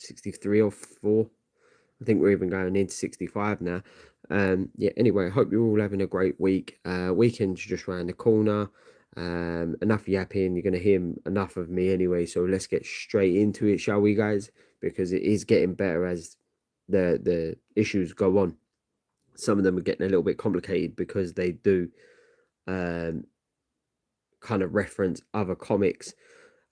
63 or 4. I think we're even going into 65 now. Yeah, anyway, I hope you're all having a great week. Weekend's just around the corner. Enough yapping. You're going to hear enough of me anyway. So let's get straight into it, shall we, guys? Because it is getting better as the issues go on. Some of them are getting a little bit complicated because they do kind of reference other comics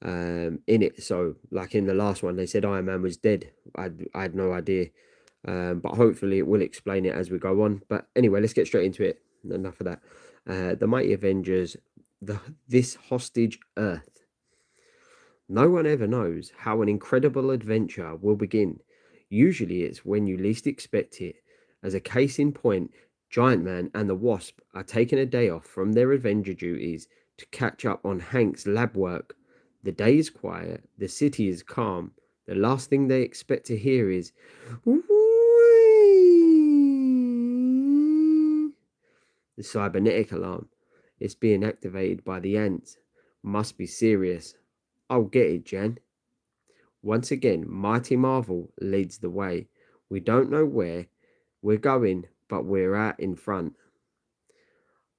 in it. So, like in the last one, they said Iron Man was dead. I had no idea. But hopefully it will explain it as we go on. But anyway, let's get straight into it. Enough of that. The Mighty Avengers, this hostage Earth. No one ever knows how an incredible adventure will begin. Usually it's when you least expect it. As a case in point, Giant Man and the Wasp are taking a day off from their Avenger duties to catch up on Hank's lab work. The day is quiet, the city is calm. The last thing they expect to hear is the cybernetic alarm. It's being activated by the ants. Must be serious. I'll get it, Jan. Once again, Mighty Marvel leads the way. We don't know where we're going, but we're out in front.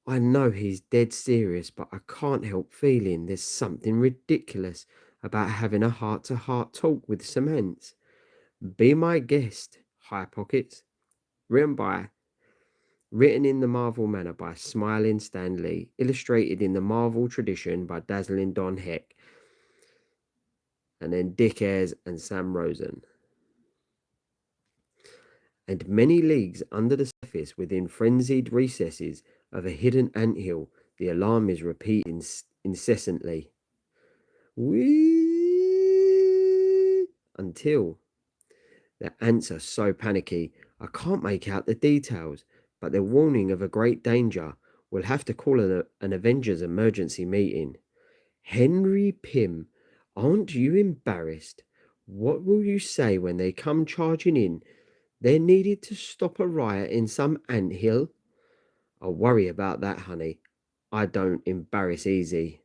I know he's dead serious, but I can't help feeling there's something ridiculous about having a heart-to-heart talk with some ants. Be my guest, High Pockets. Written in the Marvel manner by Smiling Stan Lee, illustrated in the Marvel tradition by Dazzling Don Heck, and then Dick Ayers and Sam Rosen. And many leagues under the surface, within frenzied recesses of a hidden anthill, the alarm is repeated incessantly. Until the ants are so panicky, I can't make out the details, but they're warning of a great danger. We'll have to call an Avengers emergency meeting. Henry Pym, aren't you embarrassed? What will you say when they come charging in? They're needed to stop a riot in some anthill? I'll worry about that, honey. I don't embarrass easy.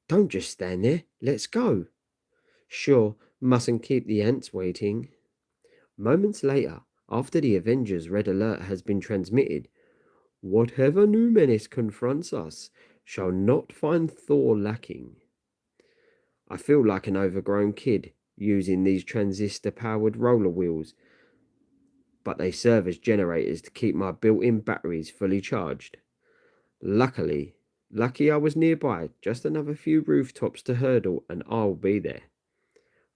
Don't just stand there. Let's go. Sure, mustn't keep the ants waiting. Moments later, after the Avengers Red Alert has been transmitted, whatever new menace confronts us shall not find Thor lacking. I feel like an overgrown kid using these transistor-powered roller wheels, but they serve as generators to keep my built-in batteries fully charged. Lucky I was nearby, just another few rooftops to hurdle and I'll be there.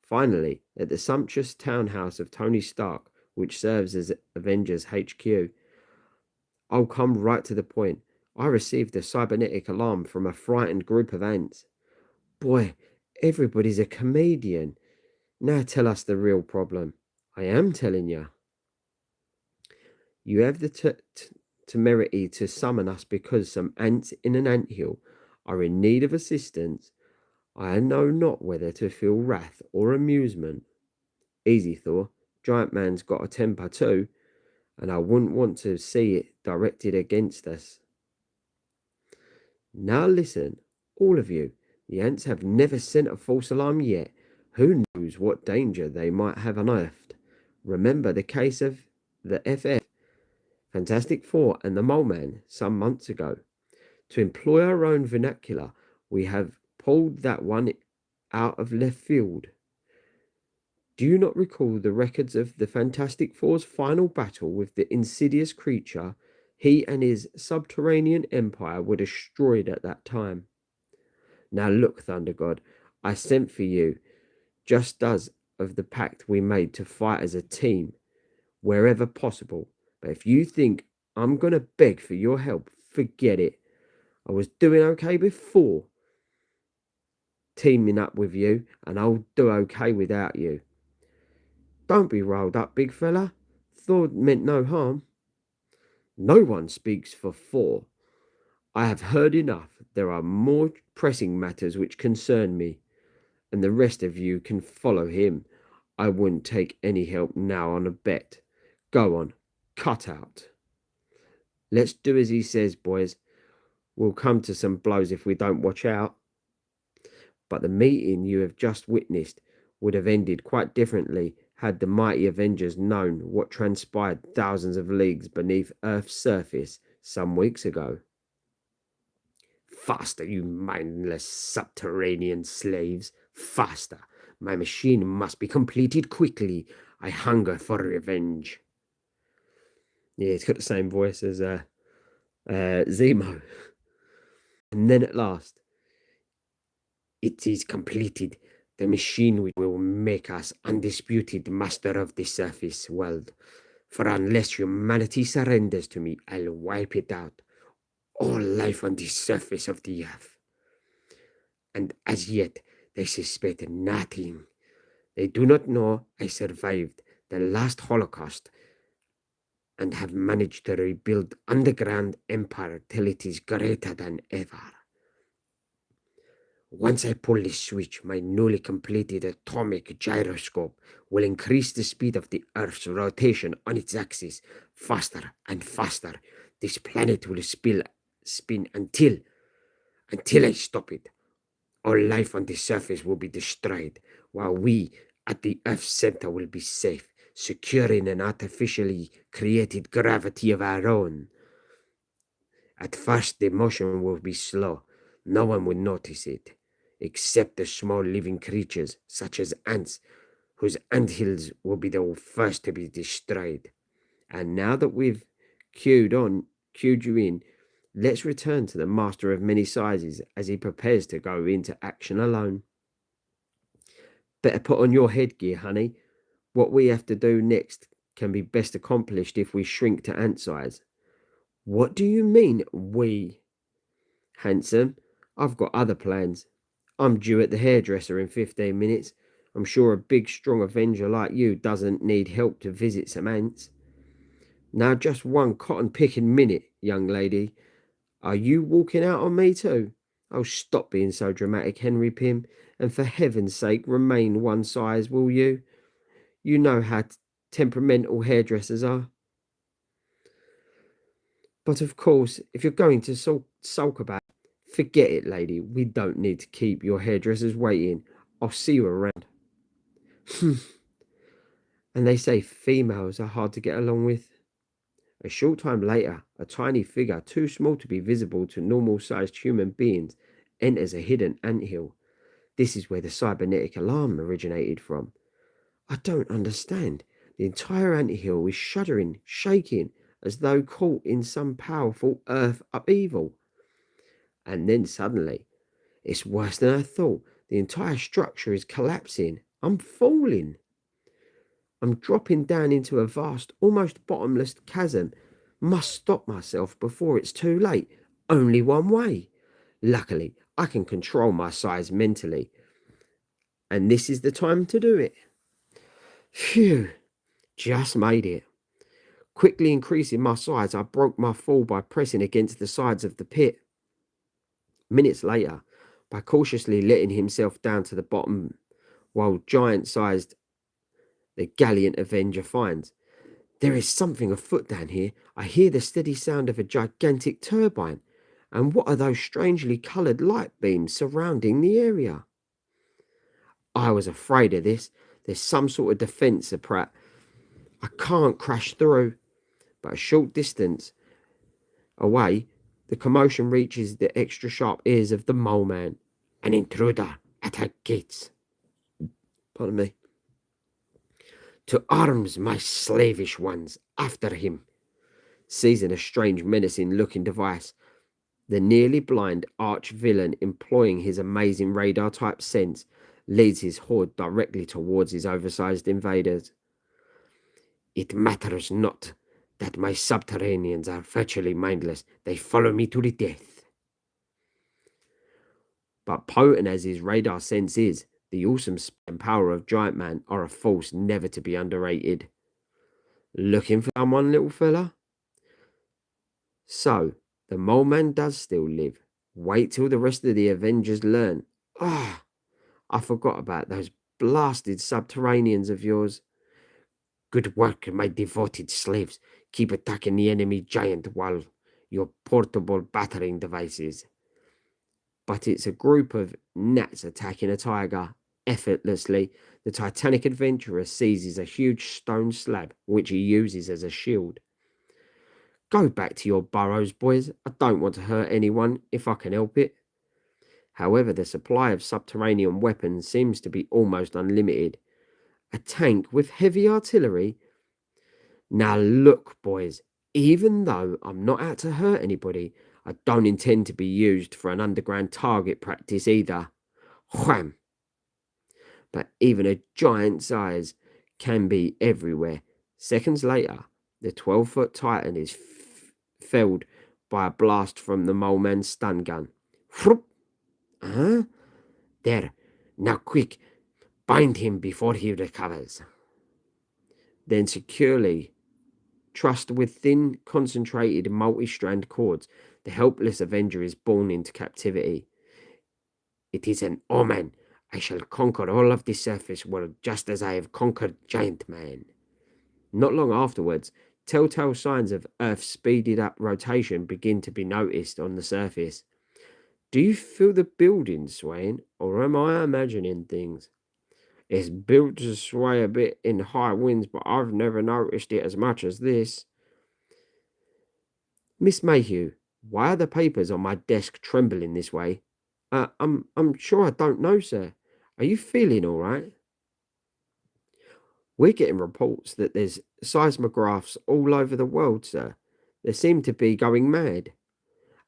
Finally, at the sumptuous townhouse of Tony Stark, which serves as Avengers HQ, I'll come right to the point. I received a cybernetic alarm from a frightened group of ants. Boy, everybody's a comedian. Now tell us the real problem. I am telling you. You have the temerity to summon us because some ants in an anthill are in need of assistance. I know not whether to feel wrath or amusement. Easy, Thor. Giant Man's got a temper too, and I wouldn't want to see it directed against us. Now listen, all of you. The ants have never sent a false alarm yet. Who knows what danger they might have unearthed? Remember the case of the FF, Fantastic Four, and the Mole Man some months ago. To employ our own vernacular, we have pulled that one out of left field. Do you not recall the records of the Fantastic Four's final battle with the insidious creature he and his subterranean empire were destroyed at that time? Now look, Thunder God, I sent for you just as of the pact we made to fight as a team wherever possible. But if you think I'm going to beg for your help, forget it. I was doing okay before teaming up with you, and I'll do okay without you. Don't be riled up, big fella. Thor meant no harm. No one speaks for Thor. I have heard enough. There are more pressing matters which concern me, and the rest of you can follow him. I wouldn't take any help now on a bet. Go on, cut out. Let's do as he says, boys. We'll come to some blows if we don't watch out. But the meeting you have just witnessed would have ended quite differently had the mighty Avengers known what transpired thousands of leagues beneath Earth's surface some weeks ago. Faster, you mindless subterranean slaves! Faster! My machine must be completed quickly. I hunger for revenge. Yeah, it's got the same voice as Zemo. And then at last, it is completed. The machine will make us undisputed master of the surface world. For unless humanity surrenders to me, I'll wipe it out. All life on the surface of the earth. And as yet, they suspect nothing. They do not know I survived the last Holocaust and have managed to rebuild underground empire till it is greater than ever. Once I pull this switch, my newly completed atomic gyroscope will increase the speed of the Earth's rotation on its axis faster and faster. This planet will spin until I stop it. All life on the surface will be destroyed, while we at the Earth's center will be safe, secure in an artificially created gravity of our own. At first, the motion will be slow. No one will notice it, except the small living creatures, such as ants, whose anthills will be the first to be destroyed. And now that we've cued you in, let's return to the Master of Many Sizes as he prepares to go into action alone. Better put on your headgear, honey. What we have to do next can be best accomplished if we shrink to ant size. What do you mean, we? Handsome, I've got other plans. I'm due at the hairdresser in 15 minutes. I'm sure a big, strong Avenger like you doesn't need help to visit some ants. Now, just one cotton-picking minute, young lady. Are you walking out on me too? Oh, stop being so dramatic, Henry Pym, and for heaven's sake, remain one size, will you? You know how temperamental hairdressers are. But of course, if you're going to sulk about it, forget it, lady. We don't need to keep your hairdressers waiting. I'll see you around. And they say females are hard to get along with. A short time later, a tiny figure, too small to be visible to normal-sized human beings, enters a hidden anthill. This is where the cybernetic alarm originated from. I don't understand. The entire anthill is shuddering, shaking, as though caught in some powerful earth upheaval. And then suddenly, it's worse than I thought. The entire structure is collapsing. I'm falling. I'm dropping down into a vast, almost bottomless chasm. Must stop myself before it's too late. Only one way. Luckily, I can control my size mentally. And this is the time to do it. Phew, just made it. Quickly increasing my size, I broke my fall by pressing against the sides of the pit. Minutes later, by cautiously letting himself down to the bottom, while giant-sized the gallant Avenger finds, there is something afoot down here. I hear the steady sound of a gigantic turbine. And what are those strangely coloured light beams surrounding the area? I was afraid of this. There's some sort of defence, Pratt. I can't crash through. But a short distance away, the commotion reaches the extra sharp ears of the mole man. An intruder at our gates. Pardon me. To arms, my slavish ones, after him. Seizing a strange menacing looking device, the nearly blind arch-villain, employing his amazing radar-type sense, leads his horde directly towards his oversized invaders. It matters not that my subterraneans are virtually mindless. They follow me to the death. But potent as his radar sense is, the awesome speed and power of Giant Man are a force never to be underrated. Looking for someone, little fella? So, the mole man does still live. Wait till the rest of the Avengers learn. I forgot about those blasted subterraneans of yours. Good work, my devoted slaves. Keep attacking the enemy giant while your portable battering devices. But it's a group of gnats attacking a tiger effortlessly. The Titanic adventurer seizes a huge stone slab, which he uses as a shield. Go back to your burrows, boys. I don't want to hurt anyone if I can help it. However, the supply of subterranean weapons seems to be almost unlimited. A tank with heavy artillery? Now look, boys, even though I'm not out to hurt anybody, I don't intend to be used for an underground target practice either. Wham! But even a giant's eyes can be everywhere. Seconds later, the 12-foot Titan is felled by a blast from the mole man's stun gun. Whoop! Huh? There. Now quick, bind him before he recovers. Then securely trussed with thin, concentrated, multi-strand cords, the helpless Avenger is borne into captivity. It is an omen. I shall conquer all of the surface world just as I have conquered Giant Man. Not long afterwards, telltale signs of Earth's speeded up rotation begin to be noticed on the surface. Do you feel the building swaying, or am I imagining things? It's built to sway a bit in high winds, but I've never noticed it as much as this. Miss Mayhew, why are the papers on my desk trembling this way? I'm sure I don't know, sir. Are you feeling all right? We're getting reports that there's seismographs all over the world, sir. They seem to be going mad.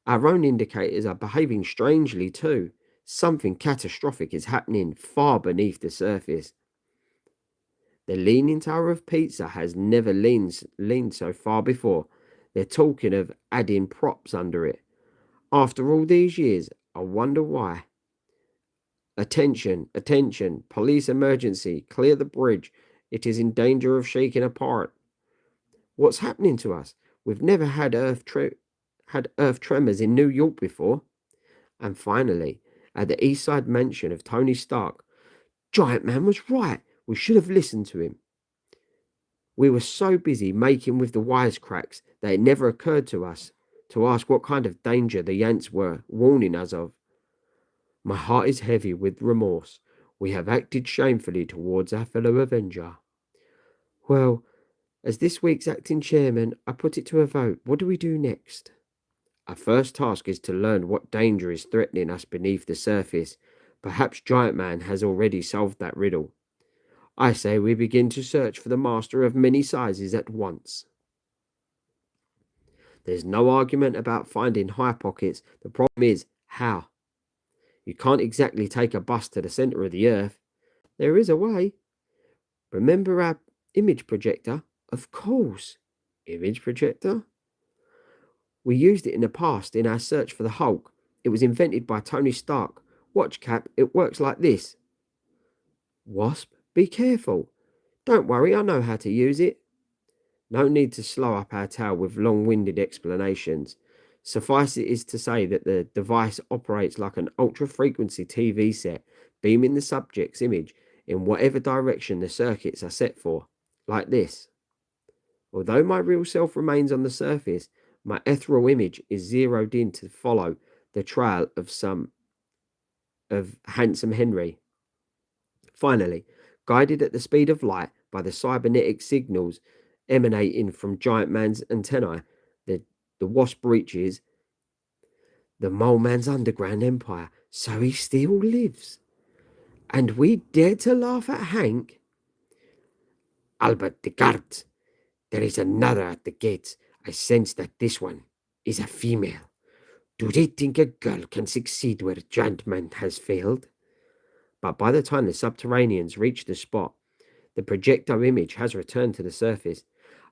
Our own indicators are behaving strangely too. Something catastrophic is happening far beneath the surface. The Leaning Tower of Pizza has never leaned so far before. They're talking of adding props under it. After all these years, I wonder why. Attention, attention, police emergency, clear the bridge. It is in danger of shaking apart. What's happening to us? We've never had earth tremors in New York before. And finally, at the East Side mansion of Tony Stark, Giant Man was right. We should have listened to him. We were so busy making with the wisecracks that it never occurred to us to ask what kind of danger the Yanks were warning us of. My heart is heavy with remorse. We have acted shamefully towards our fellow Avenger. Well, as this week's acting chairman, I put it to a vote. What do we do next? Our first task is to learn what danger is threatening us beneath the surface. Perhaps Giant Man has already solved that riddle. I say we begin to search for the master of many sizes at once. There's no argument about finding high pockets. The problem is how. You can't exactly take a bus to the centre of the earth. There is a way. Remember our image projector? Of course. Image projector? We used it in the past in our search for the Hulk. It was invented by Tony Stark. Watch, Cap, it works like this. Wasp, be careful. Don't worry, I know how to use it. No need to slow up our tale with long-winded explanations. Suffice it is to say that the device operates like an ultra-frequency TV set, beaming the subject's image in whatever direction the circuits are set for, like this. Although my real self remains on the surface, my ethereal image is zeroed in to follow the trail of Handsome Henry. Finally, guided at the speed of light by the cybernetic signals emanating from Giant Man's antennae, the Wasp reaches the Mole Man's underground empire, so he still lives. And we dare to laugh at Hank? Albert the guard, there is another at the gates. I sense that this one is a female. Do they think a girl can succeed where Giant Man has failed? But by the time the subterraneans reach the spot, the projectile image has returned to the surface.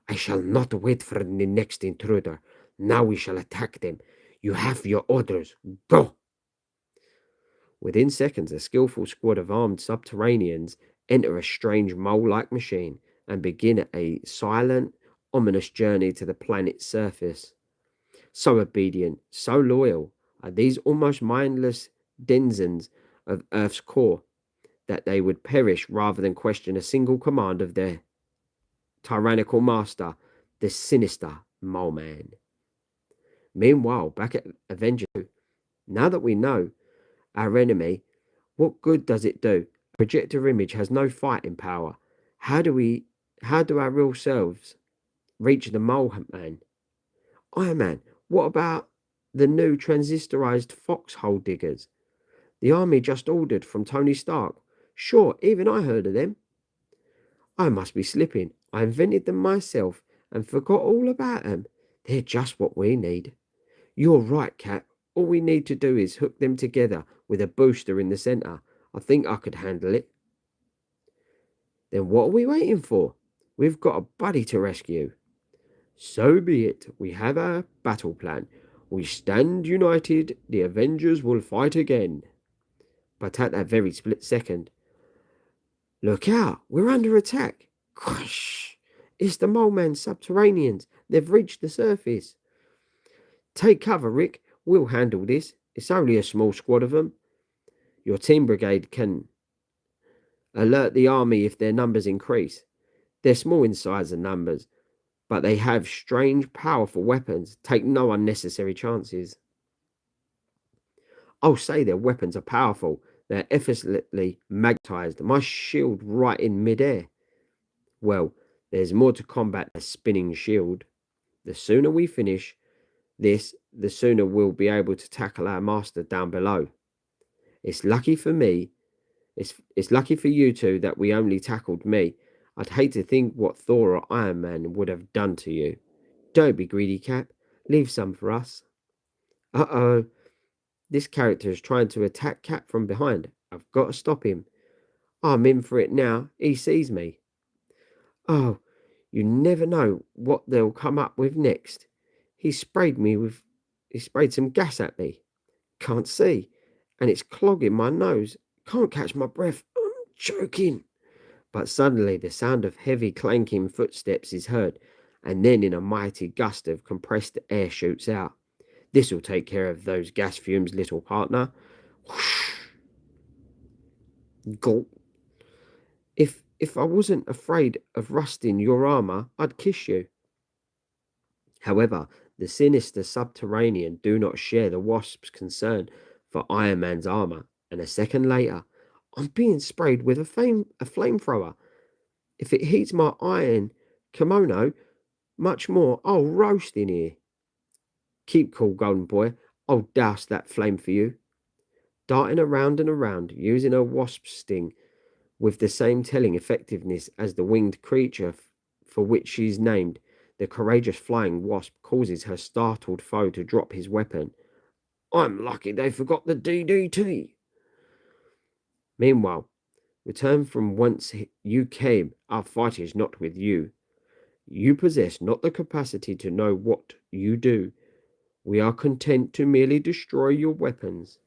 I shall not wait for the next intruder. Now we shall attack them. You have your orders. Go! Within seconds, a skillful squad of armed subterraneans enter a strange mole-like machine and begin a silent, ominous journey to the planet's surface. So obedient, so loyal are these almost mindless denizens of Earth's core that they would perish rather than question a single command of their tyrannical master, the sinister Mole Man. Meanwhile, back at Avengers, now that we know our enemy, what good does it do? Projector image has no fighting power. How do we, how do our real selves reach the mole man? Iron Man, what about the new transistorized foxhole diggers? The army just ordered from Tony Stark. Sure, even I heard of them. I must be slipping. I invented them myself and forgot all about them. They're just what we need. You're right, Cap. All we need to do is hook them together with a booster in the centre. I think I could handle it. Then what are we waiting for? We've got a buddy to rescue. So be it. We have our battle plan. We stand united. The Avengers will fight again. But at that very split second, look out! We're under attack! Crash! It's the Mole Man's subterraneans. They've reached the surface. Take cover, Rick. We'll handle this. It's only a small squad of them. Your team brigade can alert the army if their numbers increase. They're small in size and numbers, but they have strange, powerful weapons. Take no unnecessary chances. I'll say their weapons are powerful. They're effortlessly magnetized. My shield right in midair. Well, there's more to combat a spinning shield. The sooner we finish this, the sooner we'll be able to tackle our master down below. It's lucky for me. It's lucky for you two that we only tackled me. I'd hate to think what Thor or Iron Man would have done to you. Don't be greedy, Cap. Leave some for us. Uh-oh. This character is trying to attack Cap from behind. I've got to stop him. I'm in for it now. He sees me. Oh, you never know what they'll come up with next. He sprayed some gas at me. Can't see. And it's clogging my nose. Can't catch my breath. I'm choking. But suddenly the sound of heavy clanking footsteps is heard, and then in a mighty gust of compressed air shoots out. This'll take care of those gas fumes, little partner. Whoosh. Gulp. If I wasn't afraid of rusting your armour, I'd kiss you. However, the sinister subterranean do not share the Wasp's concern for Iron Man's armour, and a second later, I'm being sprayed with a flamethrower. If it heats my iron kimono much more, I'll roast in here. Keep cool, golden boy. I'll douse that flame for you. Darting around and around, using a wasp's sting with the same telling effectiveness as the winged creature for which she's named, the courageous flying wasp causes her startled foe to drop his weapon. I'm lucky they forgot the DDT. Meanwhile, return from whence you came. Our fight is not with you. You possess not the capacity to know what you do. We are content to merely destroy your weapons.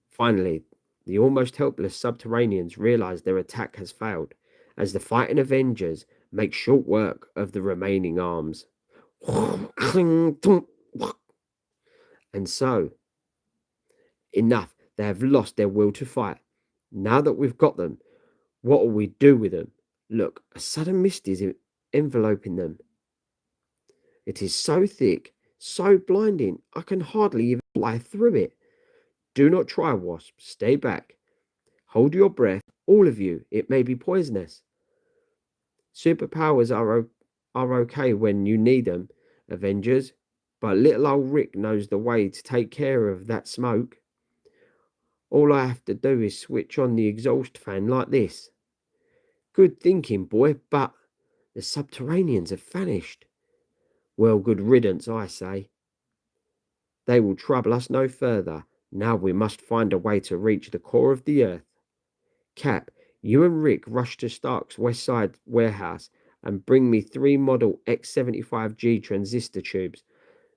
Finally, the almost helpless subterraneans realize their attack has failed, as the fighting Avengers make short work of the remaining arms. And so, enough, they have lost their will to fight. Now that we've got them, what will we do with them? Look, a sudden mist is enveloping them. It is so thick, so blinding, I can hardly even fly through it. Do not try, Wasp. Stay back. Hold your breath, all of you. It may be poisonous. Superpowers are okay when you need them, Avengers, but little old Rick knows the way to take care of that smoke. All I have to do is switch on the exhaust fan like this. Good thinking, boy, but the subterraneans have vanished. Well, good riddance, I say. They will trouble us no further. Now we must find a way to reach the core of the earth. Cap, you and Rick rush to Stark's West Side warehouse and bring me 3 model X75G transistor tubes.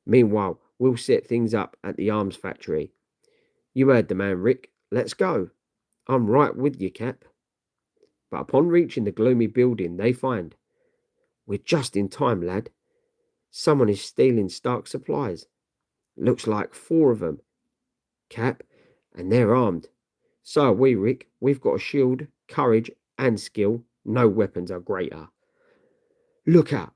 Meanwhile, we'll set things up at the arms factory. You heard the man, Rick. Let's go. I'm right with you, Cap. But upon reaching the gloomy building, they find, we're just in time, lad. Someone is stealing Stark's supplies. Looks like 4 of them, Cap, and they're armed. So are we, Rick. We've got a shield, courage, and skill. No weapons are greater. Look out.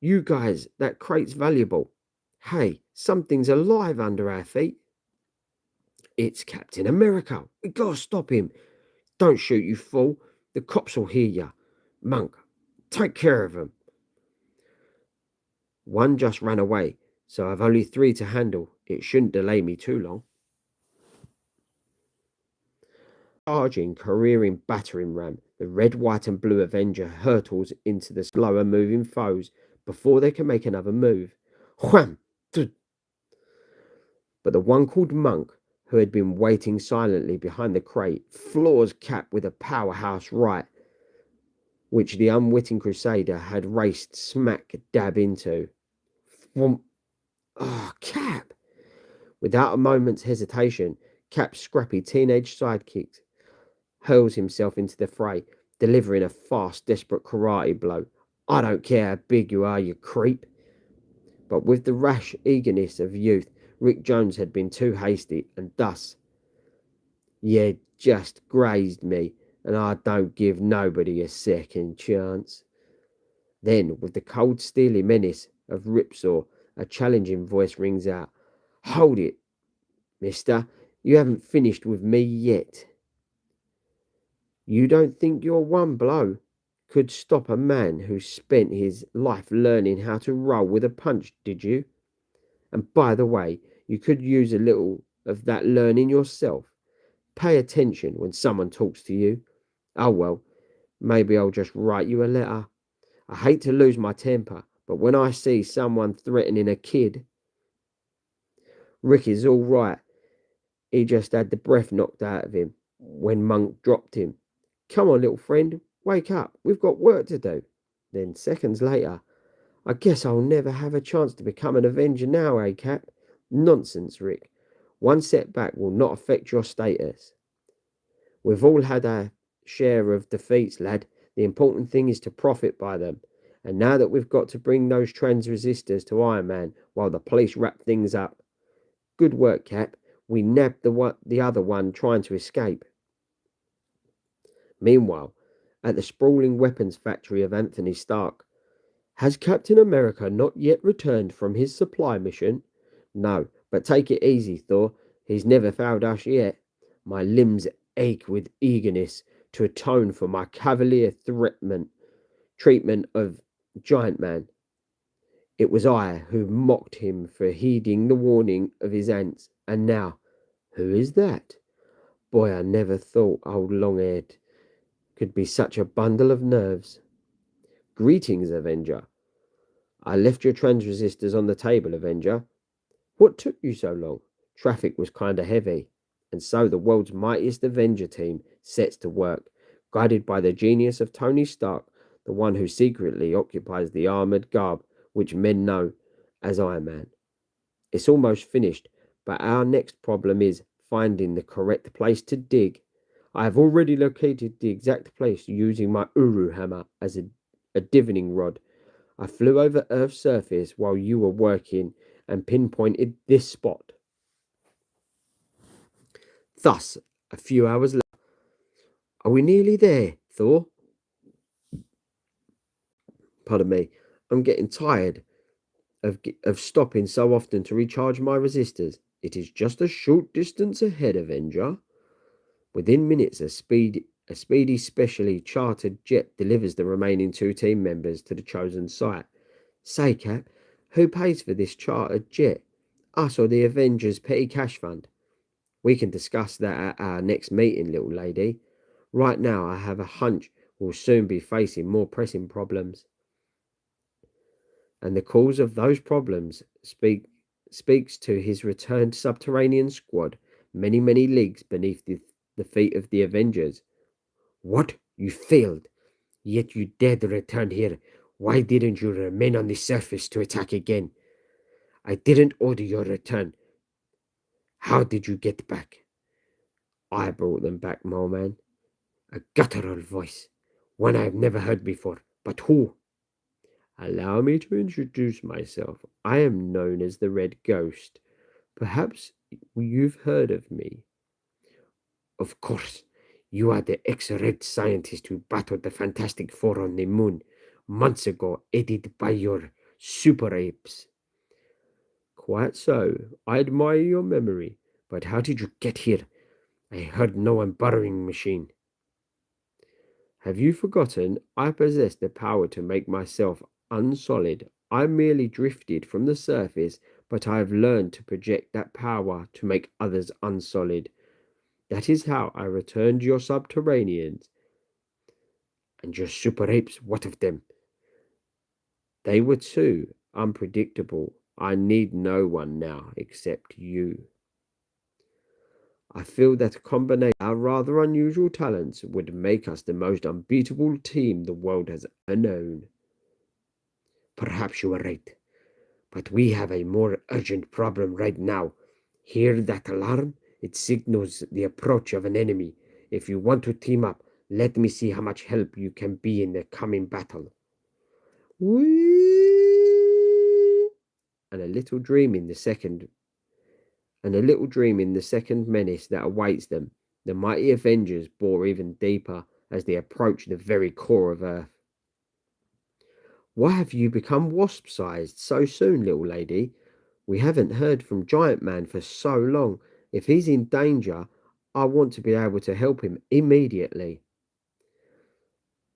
You guys, that crate's valuable. Hey, something's alive under our feet. It's Captain America. We gotta stop him. Don't shoot, you fool. The cops will hear you. Monk, take care of them. One just ran away, so I've only three to handle. It shouldn't delay me too long. Charging, careering battering ram, the red, white, and blue Avenger hurtles into the slower moving foes before they can make another move. Wham! But the one called Monk, who had been waiting silently behind the crate, floors Cap with a powerhouse right, which the unwitting Crusader had raced smack dab into. Thwomp. Ah, Cap! Without a moment's hesitation, Cap's scrappy teenage sidekick hurls himself into the fray, delivering a fast, desperate karate blow. I don't care how big you are, you creep. But with the rash eagerness of youth, Rick Jones had been too hasty, and thus, you just grazed me, and I don't give nobody a second chance. Then, with the cold, steely menace of Ripsaw, a challenging voice rings out. Hold it, mister. You haven't finished with me yet. You don't think your one blow could stop a man who spent his life learning how to roll with a punch, did you? And by the way, you could use a little of that learning yourself. Pay attention when someone talks to you. Oh well, maybe I'll just write you a letter. I hate to lose my temper, but when I see someone threatening a kid, Rick is all right. He just had the breath knocked out of him when Monk dropped him. Come on, little friend, wake up. We've got work to do. Then, seconds later, I guess I'll never have a chance to become an Avenger now, eh, Cap? Nonsense, Rick. One setback will not affect your status. We've all had our share of defeats, lad. The important thing is to profit by them. And now that we've got to bring those trans resistors to Iron Man while the police wrap things up. Good work, Cap. We nabbed the other one trying to escape. Meanwhile, at the sprawling weapons factory of Anthony Stark, has Captain America not yet returned from his supply mission? No, but take it easy, Thor. He's never failed us yet. My limbs ache with eagerness to atone for my cavalier treatment of Giant Man. It was I who mocked him for heeding the warning of his ants. And now, who is that? Boy, I never thought old Longhead could be such a bundle of nerves. Greetings, Avenger. I left your trans resistors on the table, Avenger. What took you so long? Traffic was kinda heavy. And so the world's mightiest Avenger team sets to work, guided by the genius of Tony Stark, the one who secretly occupies the armoured garb which men know as Iron Man. It's almost finished, but our next problem is finding the correct place to dig. I have already located the exact place using my Uru hammer as a divining rod. I flew over Earth's surface while you were working and pinpointed this spot. Thus, a few hours later, are we nearly there, Thor? Pardon me, I'm getting tired of stopping so often to recharge my resistors. It is just a short distance ahead, Avenger. Within minutes, a speedy, specially chartered jet delivers the remaining two team members to the chosen site. Say, Cap, who pays for this chartered jet? Us or the Avengers Petty Cash Fund? We can discuss that at our next meeting, little lady. Right now, I have a hunch we'll soon be facing more pressing problems. And the cause of those problems speaks to his returned subterranean squad, many, many leagues beneath the feet of the Avengers. What? You failed, yet you dared return here. Why didn't you remain on the surface to attack again? I didn't order your return. How did you get back? I brought them back, Mole Man. A guttural voice, one I have never heard before. But who? Allow me to introduce myself. I am known as the Red Ghost. Perhaps you've heard of me. Of course, you are the ex-Red scientist who battled the Fantastic Four on the moon months ago, aided by your super apes. Quite so. I admire your memory. But how did you get here? I heard no one borrowing machine. Have you forgotten I possess the power to make myself unsolid? I merely drifted from the surface, but I have learned to project that power to make others unsolid. That is how I returned your subterraneans. And your super apes, what of them? They were too unpredictable. I need no one now except you. I feel that a combination of our rather unusual talents would make us the most unbeatable team the world has ever known. Perhaps you are right, but we have a more urgent problem right now. Hear that alarm? It signals the approach of an enemy. If you want to team up, let me see how much help you can be in the coming battle. Whee! And a little dream in the second and a little dream in the second menace that awaits them. The mighty Avengers bore even deeper as they approached the very core of Earth. Why have you become wasp-sized so soon, little lady? We haven't heard from Giant Man for so long. If he's in danger, I want to be able to help him immediately.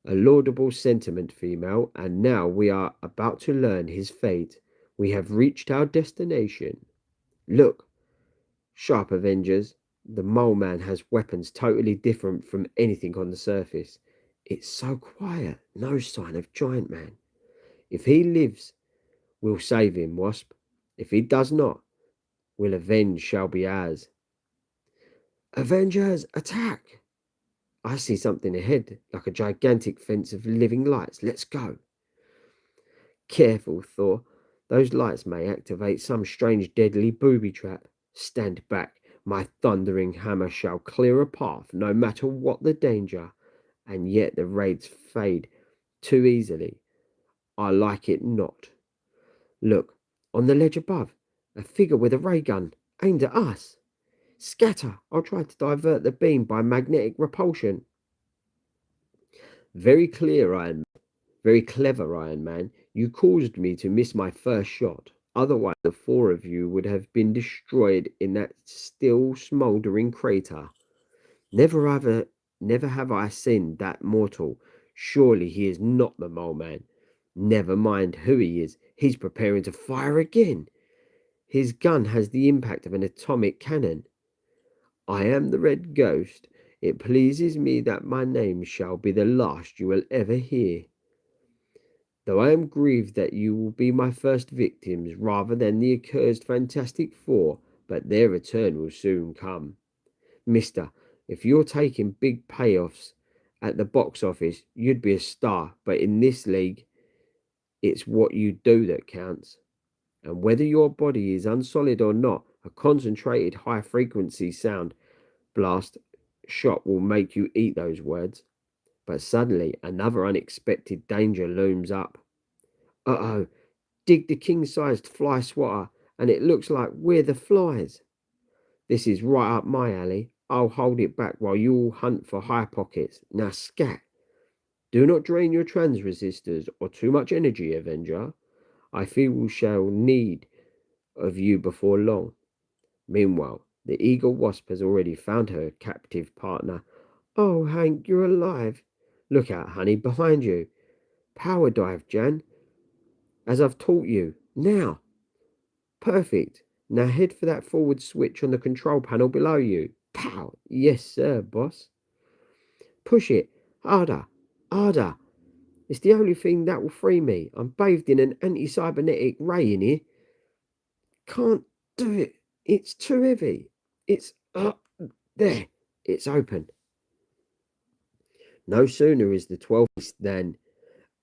A laudable sentiment, female, and now we are about to learn his fate. We have reached our destination. Look, sharp Avengers, the Mole Man has weapons totally different from anything on the surface. It's so quiet, no sign of Giant Man. If he lives, we'll save him, Wasp. If he does not, will avenge shall be ours. Avengers, attack! I see something ahead, like a gigantic fence of living lights. Let's go. Careful, Thor. Those lights may activate some strange deadly booby trap. Stand back. My thundering hammer shall clear a path, no matter what the danger. And yet the raids fade too easily. I like it not. Look, on the ledge above, a figure with a ray gun, aimed at us. Scatter! I'll try to divert the beam by magnetic repulsion. Very clear, very clever, Iron Man. You caused me to miss my first shot. Otherwise, the four of you would have been destroyed in that still smouldering crater. Never have I seen that mortal. Surely he is not the Mole Man. Never mind who he is. He's preparing to fire again. His gun has the impact of an atomic cannon. I am the Red Ghost. It pleases me that my name shall be the last you will ever hear. Though I am grieved that you will be my first victims rather than the accursed Fantastic Four, but their return will soon come. Mister, if you're taking big payoffs at the box office, you'd be a star, but in this league, it's what you do that counts. And whether your body is unsolid or not, a concentrated high frequency sound blast shot will make you eat those words. But suddenly another unexpected danger looms up. Uh-oh, dig the king-sized fly swatter, and it looks like we're the flies. This is right up my alley. I'll hold it back while you all hunt for high pockets. Now scat. Do not drain your trans resistors or too much energy, Avenger. I fear we shall need of you before long. Meanwhile, the eagle wasp has already found her captive partner. Oh, Hank, you're alive. Look out, honey, behind you. Power dive, Jan, as I've taught you. Now. Perfect. Now head for that forward switch on the control panel below you. Pow! Yes, sir, boss. Push it. Harder. Harder. It's the only thing that will free me. I'm bathed in an anti-cybernetic ray in here. Can't do it. It's too heavy. It's up. There. It's open. No sooner is the 12th than,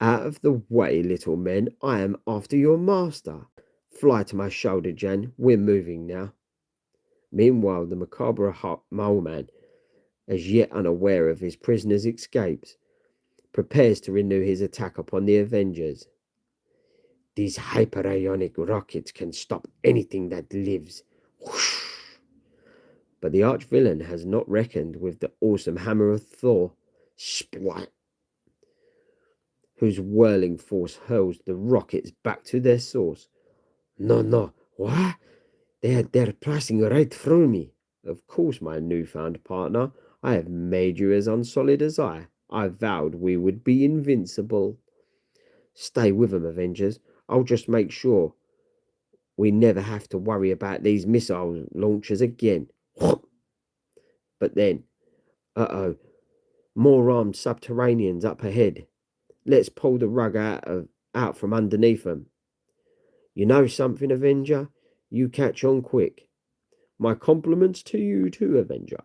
out of the way, little men. I am after your master. Fly to my shoulder, Jan. We're moving now. Meanwhile, the macabre mole man, as yet unaware of his prisoner's escapes, prepares to renew his attack upon the Avengers. These hyperionic rockets can stop anything that lives. Whoosh! But the arch-villain has not reckoned with the awesome hammer of Thor, Splat, whose whirling force hurls the rockets back to their source. No, no, what? They're passing right through me. Of course, my newfound partner, I have made you as unsolid as I. I vowed we would be invincible. Stay with them, Avengers. I'll just make sure we never have to worry about these missile launchers again. But then, uh-oh, more armed subterraneans up ahead. Let's pull the rug out from underneath them. You know something, Avenger? You catch on quick. My compliments to you too, Avenger.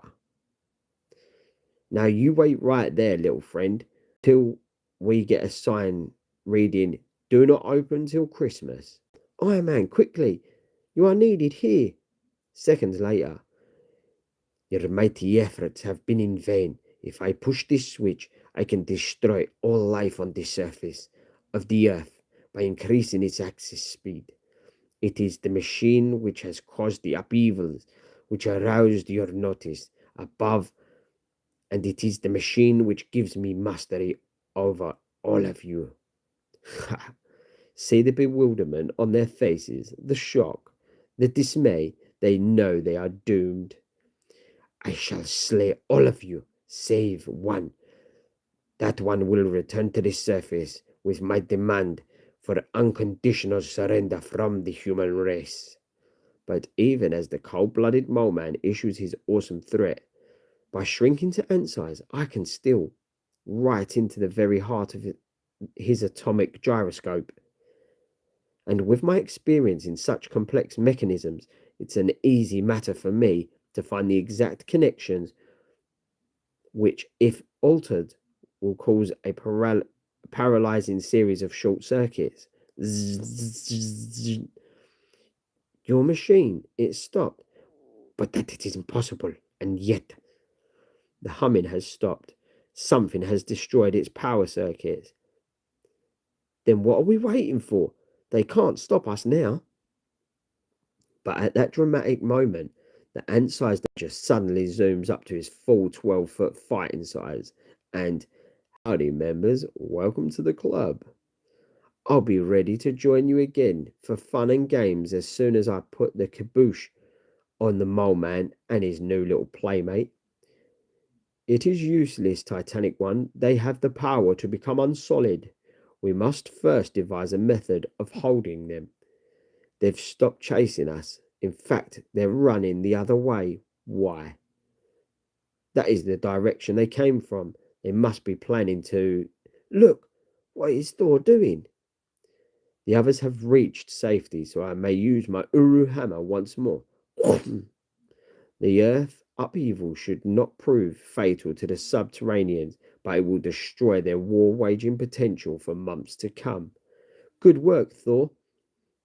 Now you wait right there, little friend, till we get a sign reading, do not open till Christmas. Iron Man, quickly! You are needed here. Seconds later, your mighty efforts have been in vain. If I push this switch, I can destroy all life on the surface of the earth by increasing its axis speed. It is the machine which has caused the upheavals which aroused your notice above, and it is the machine which gives me mastery over all of you. See the bewilderment on their faces, the shock, the dismay. They know they are doomed. I shall slay all of you, save one. That one will return to the surface with my demand for unconditional surrender from the human race. But even as the cold-blooded mole man issues his awesome threat, by shrinking to ant size, I can still right into the very heart of his atomic gyroscope. And with my experience in such complex mechanisms, it's an easy matter for me to find the exact connections which, if altered, will cause a paralyzing series of short circuits. Your machine, it stopped, but that it is impossible, and yet the humming has stopped. Something has destroyed its power circuits. Then what are we waiting for? They can't stop us now. But at that dramatic moment, the ant-sized just suddenly zooms up to his full 12-foot fighting size. And howdy, members, welcome to the club. I'll be ready to join you again for fun and games as soon as I put the kibosh on the mole man and his new little playmate. It is useless, Titanic One. They have the power to become unsolid. We must first devise a method of holding them. They've stopped chasing us. In fact, they're running the other way. Why? That is the direction they came from. They must be planning to... Look, what is Thor doing? The others have reached safety, so I may use my Uru hammer once more. The earth upheaval should not prove fatal to the subterraneans, but it will destroy their war-waging potential for months to come. Good work, Thor.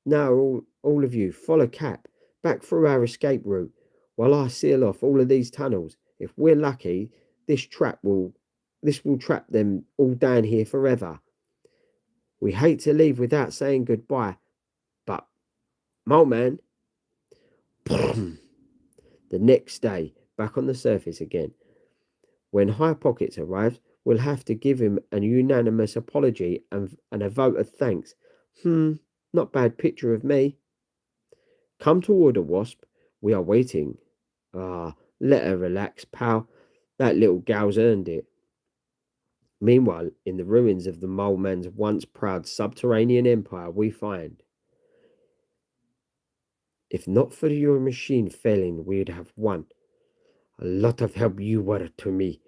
Now all of you, follow Cap back through our escape route, while I seal off all of these tunnels. If we're lucky, this will trap them all down here forever. We hate to leave without saying goodbye, but Mole Man. The next day, back on the surface again. When High Pockets arrives, we'll have to give him an unanimous apology and a vote of thanks. Not bad picture of me. Come to order, Wasp. We are waiting. Let her relax, pal. That little gal's earned it. Meanwhile, in the ruins of the Mole Man's once proud subterranean empire, we find, if not for your machine failing, we'd have won. A lot of help you were to me.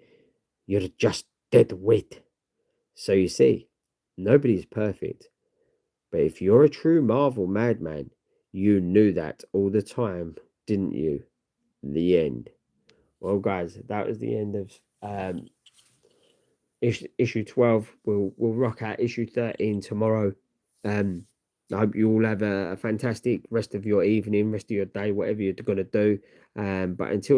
You're just dead weight. So you see, nobody's perfect. But if you're a true Marvel madman, you knew that all the time, didn't you? The end. Well, guys, that was the end of issue 12. We'll rock out issue 13 tomorrow. I hope you all have a fantastic rest of your evening, rest of your day, whatever you're going to do. But until